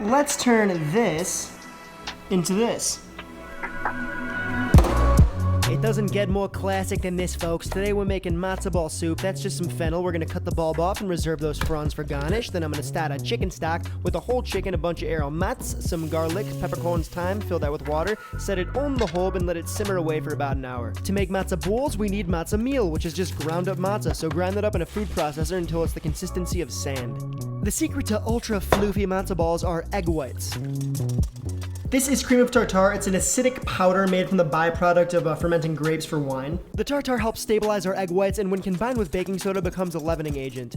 let's turn this into this. It doesn't get more classic than this, folks. Today we're making matzo ball soup. That's just some fennel. We're gonna cut the bulb off and reserve those fronds for garnish. Then I'm gonna start a chicken stock with a whole chicken, a bunch of aromats, some garlic, peppercorns, thyme, fill that with water, set it on the hob and let it simmer away for about an hour. To make matzo balls, we need matzo meal, which is just ground up matzo, so grind it up in a food processor until it's the consistency of sand. The secret to ultra-floofy matzo balls are egg whites. This is cream of tartar. It's an acidic powder made from the byproduct of fermenting grapes for wine. The tartar helps stabilize our egg whites, and when combined with baking soda becomes a leavening agent.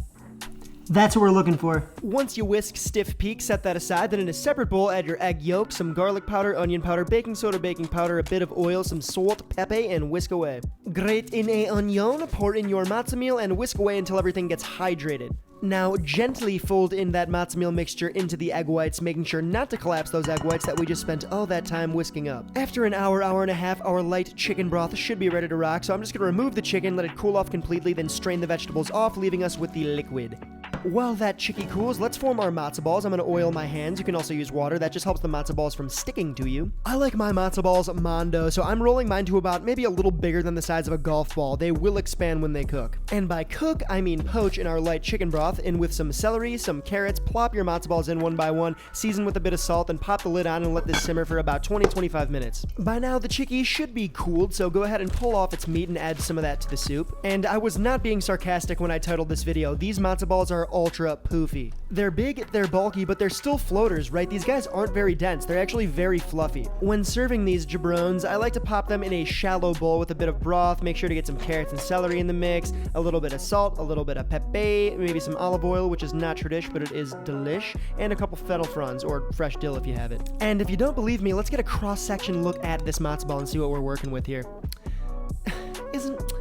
That's what we're looking for. Once you whisk stiff peak, set that aside. Then in a separate bowl, add your egg yolk, some garlic powder, onion powder, baking soda, baking powder, a bit of oil, some salt, pepe, and whisk away. Grate in a onion, pour in your matzo meal, and whisk away until everything gets hydrated. Now, gently fold in that matzo meal mixture into the egg whites, making sure not to collapse those egg whites that we just spent all that time whisking up. After an hour, hour and a half, our light chicken broth should be ready to rock, so I'm just going to remove the chicken, let it cool off completely, then strain the vegetables off, leaving us with the liquid. While that chicky cools, let's form our matzo balls. I'm going to oil my hands. You can also use water. That just helps the matzo balls from sticking to you. I like my matzo balls mondo, so I'm rolling mine to about maybe a little bigger than the size of a golf ball. They will expand when they cook. And by cook, I mean poach in our light chicken broth, in with some celery, some carrots, plop your matzo balls in one by one, season with a bit of salt, and pop the lid on and let this simmer for about 20-25 minutes. By now, the chicky should be cooled, so go ahead and pull off its meat and add some of that to the soup. And I was not being sarcastic when I titled this video. These matzo balls are ultra-poofy. They're big, they're bulky, but they're still floaters, right? These guys aren't very dense. They're actually very fluffy. When serving these jabrones, I like to pop them in a shallow bowl with a bit of broth. Make sure to get some carrots and celery in the mix, a little bit of salt, a little bit of pepe, maybe some olive oil, which is not tradish, but it is delish, and a couple fennel fronds, or fresh dill if you have it. And if you don't believe me, let's get a cross-section look at this matzo ball and see what we're working with here.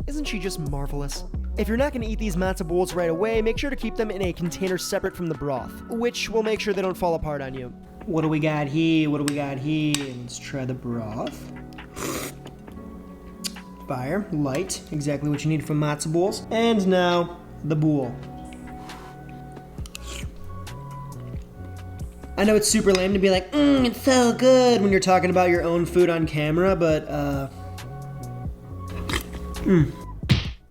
Isn't she just marvelous? If you're not going to eat these matzo balls right away, make sure to keep them in a container separate from the broth, which will make sure they don't fall apart on you. What do we got here? What do we got here? Let's try the broth. Fire, light, exactly what you need for matzo balls. And now, the bowl. I know it's super lame to be like, it's so good when you're talking about your own food on camera, but,